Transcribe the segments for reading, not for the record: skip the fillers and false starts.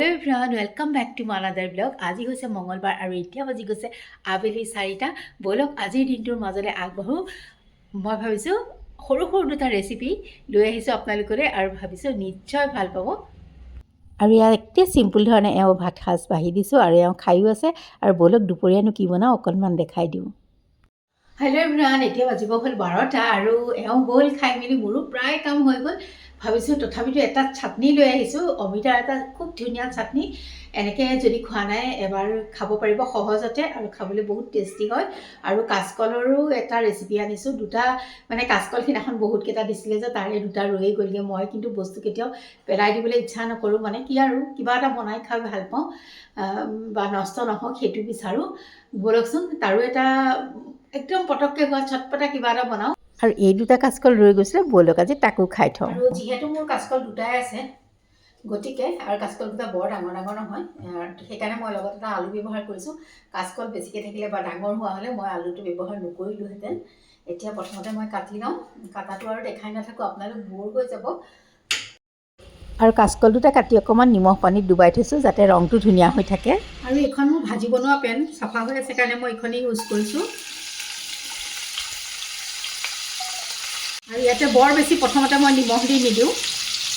Everyone welcome back to মানাদাৰ blog. আজি হৈছে মঙলবাৰ আৰু এতিয়া বাজি গৈছে আবেলি 4টা। ব'লক আজিৰ দিনটোৰ মাজলৈ আগবাঢ়ো। মই ভাবিছোঁ সৰু সৰু দুটা ৰেচিপি লৈ আহিছোঁ আপোনালোকলৈ আৰু ভাবিছোঁ নিশ্চয় ভাল পাব। আৰু ইয়াৰ একে চিম্পুল ধৰণে ভাত সাজ বাঢ়ি দিছোঁ আৰু খায়ো আছে। আৰু ব'লক দুপৰীয়ানো কি বনাওঁ অকণমান দেখাই দিওঁ। হেল্ল' এভৰিৱান, এতিয়া বাজিব হ'ল 12টা আৰু গ'ল খাই মেলি। মোৰো প্ৰায় কাম হৈ গ'ল। ভাবিছোঁ তথাপিতো এটা চাটনি লৈ আহিছোঁ, অমিতাৰ এটা খুব ধুনীয়া চাটনি। এনেকৈ যদি খোৱা নাই এবাৰ খাব পাৰিব সহজতে আৰু খাবলৈ বহুত টেষ্টি হয়। আৰু কাচকলৰো এটা ৰেচিপি আনিছোঁ। দুটা মানে কাচকল সিদিনাখন বহুতকেইটা দিছিলে যে তাৰে দুটা ৰৈয়ে গ'লগৈ। মই কিন্তু বস্তু কেতিয়াও পেলাই দিবলৈ ইচ্ছা নকৰোঁ, মানে কি আৰু কিবা এটা বনাই খাই ভাল পাওঁ বা নষ্ট নহওক সেইটো বিচাৰোঁ। ব'লকচোন তাৰো এটা একদম পটককৈ হোৱা চটপটা কিবা এটা বনাওঁ। আৰু এই দুটা কাচকল ৰৈ গৈছিলে, ব'লক আজি তাকো খাই থওঁ। আৰু যিহেতু মোৰ কাচকল দুটাই আছে গতিকে আৰু কাচকল দুটা বৰ ডাঙৰ ডাঙৰ নহয়, সেইকাৰণে মই লগত এটা আলু ব্যৱহাৰ কৰিছোঁ। কাচকল বেছিকৈ থাকিলে বা ডাঙৰ হোৱা হ'লে মই আলুটো ব্যৱহাৰ নকৰিলোহেঁতেন। এতিয়া প্ৰথমতে মই কাটি লওঁ। কাটাটো আৰু দেখাই নাথাকোঁ, আপোনালোক বৰ হৈ যাব। আৰু কাচকল দুটা কাটি অকণমান নিমখ পানীত ডুবাই থৈছোঁ যাতে ৰংটো ধুনীয়া হৈ থাকে। আৰু এইখন মোৰ ভাজি বনোৱা পেন চাফা হৈ আছে কাৰণে মই এইখনেই ইউজ কৰিছোঁ। আৰু ইয়াতে বৰ বেছি প্ৰথমতে মই নিমখ দি নিদিওঁ,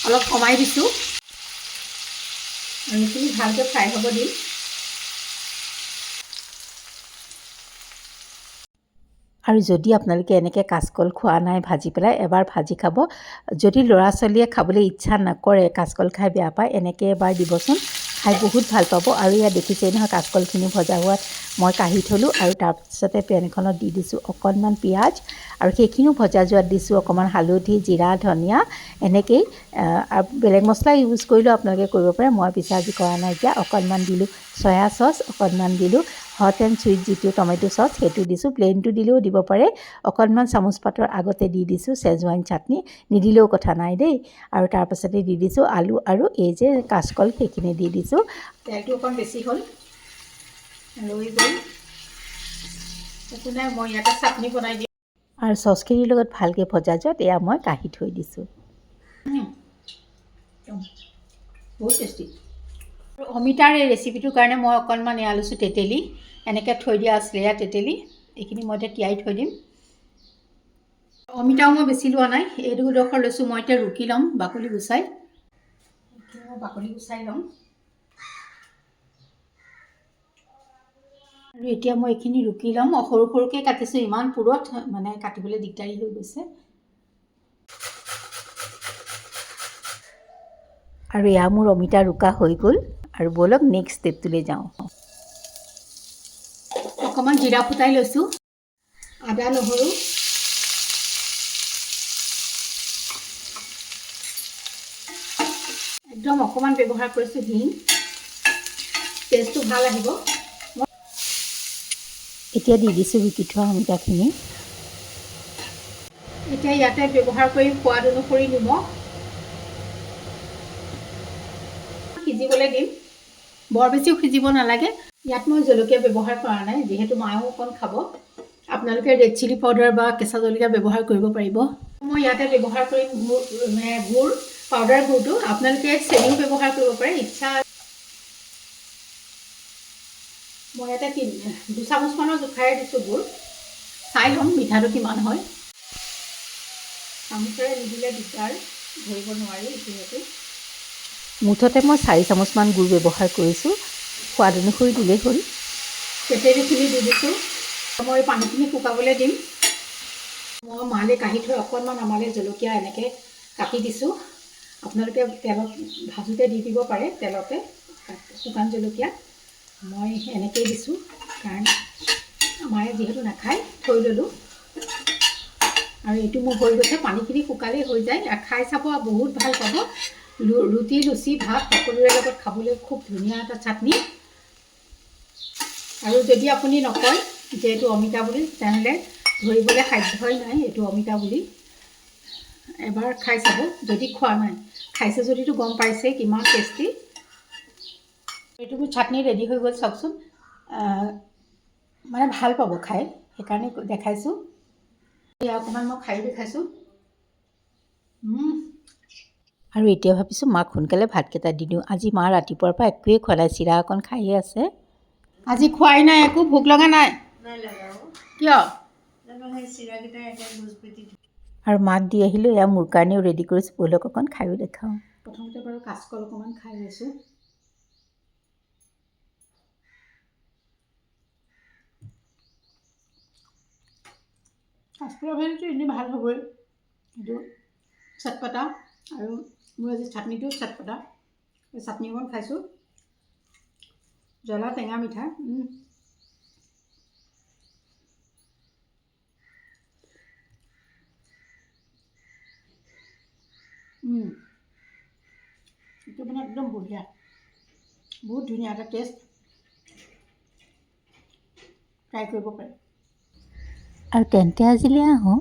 অলপ কমাই দিছোঁ। আৰু এইখিনি ভালকৈ ফ্ৰাই হ'ব দিম। আৰু যদি আপোনালোকে এনেকৈ কাচকল খোৱা নাই ভাজি পেলাই, এবাৰ ভাজি খাব। যদি ল'ৰা ছোৱালীয়ে খাবলৈ ইচ্ছা নকৰে, কাচকল খাই বেয়া পায়, এনেকৈ এবাৰ দিবচোন, খাই বহুত ভাল পাব। আৰু ইয়াত দেখিছেই নহয় কাচকলখিনি ভজা হোৱাত মই কাঢ়ি থ'লোঁ আৰু তাৰপিছতে পেনখনত দি দিছোঁ অকণমান পিঁয়াজ আৰু সেইখিনিও ভজা যোৱাত দিছোঁ অকণমান হালধি, জিৰা, ধনিয়া এনেকৈয়ে। আৰু বেলেগ মছলা ইউজ কৰিলেও আপোনালোকে কৰিব পাৰে, মই পিছে আজি কৰা নাইকিয়া। অকণমান দিলোঁ চয়া চচ, অকণমান দিলোঁ হট এণ্ড চুইট যিটো টমেটো চচ সেইটো দিছোঁ। প্লেইনটো দিলেও দিব পাৰে। অকণমান চামুচ পাতৰ আগতে দি দিছোঁ চেজৱান চাটনি, নিদিলেও কথা নাই দেই। আৰু তাৰপাছতে দি দিছোঁ আলু আৰু এই যে কাচকল সেইখিনি দি দিছোঁ। তেলটো অকণ বেছি হ'ল, ৰৈ গ'ল, একো নাই, মই ইয়াতে চাটনি বনাই দিম। আৰু চচখিনিৰ লগত ভালকৈ ভজা যোৱাত এয়া মই কাঢ়ি থৈ দিছোঁ। বহুত টেষ্টি। আৰু অমিতাৰ এই ৰেচিপিটোৰ কাৰণে মই অকণমান এয়া লৈছোঁ তেতেলী, এনেকৈ থৈ দিয়া আছিলে এয়া তেতেলী। এইখিনি মই এতিয়া তিয়াই থৈ দিম। অমিতাও মই বেছি লোৱা নাই, এই দুডোখৰ লৈছোঁ। মই এতিয়া ৰুকি ল'ম বাকলি গুচাই। মই বাকলি গুচাই ল'ম। আৰু এতিয়া মই এইখিনি ৰুকি ল'ম। সৰু সৰুকৈ কাটিছোঁ, ইমান পুৰত মানে কাটিবলৈ দিগদাৰী হৈ গৈছে। আৰু এয়া মোৰ অমিতা ৰুকা হৈ গ'ল। আৰু ব'লক নেক্সট ষ্টেপটোলৈ যাওঁ। অকণমান জিৰা ফুটাই লৈছোঁ, আদা নহৰু, একদম অকণমান ব্যৱহাৰ কৰিছোঁ হিং, টেষ্টটো ভাল আহিব। এতিয়া দি দিছোঁ ৰুকি থোৱা অমিতাখিনি। এতিয়া ইয়াতে ব্যৱহাৰ কৰিম সোৱাদ অনুসৰি নিমখ। সিজিবলৈ দিম, বৰ বেছিও সিজিব নালাগে। ইয়াত মই জলকীয়া ব্যৱহাৰ কৰা নাই, যিহেতু মায়েও অকণ খাব। আপোনালোকে ৰেড চিলি পাউডাৰ বা কেঁচা জলকীয়া ব্যৱহাৰ কৰিব পাৰিব। মই ইয়াতে ব্যৱহাৰ কৰিম গুড়, পাউডাৰ গুড়টো। আপোনালোকে চেনিও ব্যৱহাৰ কৰিব পাৰে ইচ্ছা। মই ইয়াতে 2 চামুচমানৰ জোখাৰে দিছোঁ গুড়। চাই ল'ম মিঠাটো কিমান হয়। চামুচেৰে নিদিলে দিগদাৰ, ধৰিব নোৱাৰি যিহেতু। মুঠতে মই 4 চামুচমান গুড় ব্যৱহাৰ কৰিছোঁ, সোৱাদ অনুসৰি দিলেই হ'ল। তেতেলীখিনি দি দিছোঁ। মই পানীখিনি শুকাবলৈ দিম। মই মালে কাঢ়ি থৈ অকণমান আমালে জলকীয়া এনেকৈ কাটি দিছোঁ। আপোনালোকে তেলত ভাজোঁতে দি দিব পাৰে, তেলতে শুকান জলকীয়া। মই এনেকৈয়ে দিছোঁ কাৰণ মায়ে যিহেতু নাখায়, থৈ ল'লোঁ। আৰু এইটো মোৰ হৈ গৈছে, পানীখিনি শুকালেই হৈ যায়। খাই চাব, বহুত ভাল পাব। ৰুটি, লুচি, ভাত সকলোৰে লগত খাবলৈ খুব ধুনীয়া এটা চাটনি। আৰু যদি আপুনি নকয় যে এইটো অমিতা বুলি, তেনেহ'লে ধৰিবলৈ সাধ্যই নাই এইটো অমিতা বুলি। এবাৰ খাই চাব যদি খোৱা নাই। খাইছে যদিতো গম পাইছেই কিমান টেষ্টি। এইটো মোৰ চাটনি ৰেডি হৈ গ'ল, চাওকচোন। মানে ভাল পাব খাই, সেইকাৰণে দেখাইছোঁ। এয়া অকণমান মই খাই দেখাইছোঁ। আৰু এতিয়া ভাবিছোঁ মাক সোনকালে ভাতকেইটা দি দিওঁ। আজি মা ৰাতিপুৱাৰ পৰা একোৱেই খোৱা নাই, চিৰা অকণ খায়ে আছে। আজি খোৱাই নাই, একো ভোক লগা নাই কিয়? আৰু মাক দি আহিলোঁ, এয়া মোৰ কাৰণেও ৰেডি কৰিছোঁ, ব'লক অকণ খায়ো দেখাওঁ। প্ৰথমতে বাৰু কাচকল অকণমান খাই লৈছোঁ। কাচকলৰ ভাজিটো এনেই ভাল হ'বই, কিন্তু চটপটা, আৰু মোৰ আজি চাটনিটো চটপটা। চাটনি অকণ খাইছোঁ, জ্বলা টেঙা মিঠা। এইটো মানে একদম বঢ়িয়া, বহুত ধুনীয়া এটা টেষ্ট, ট্ৰাই কৰিব পাৰে। আৰু তেন্তে আজিলৈ আহোঁ।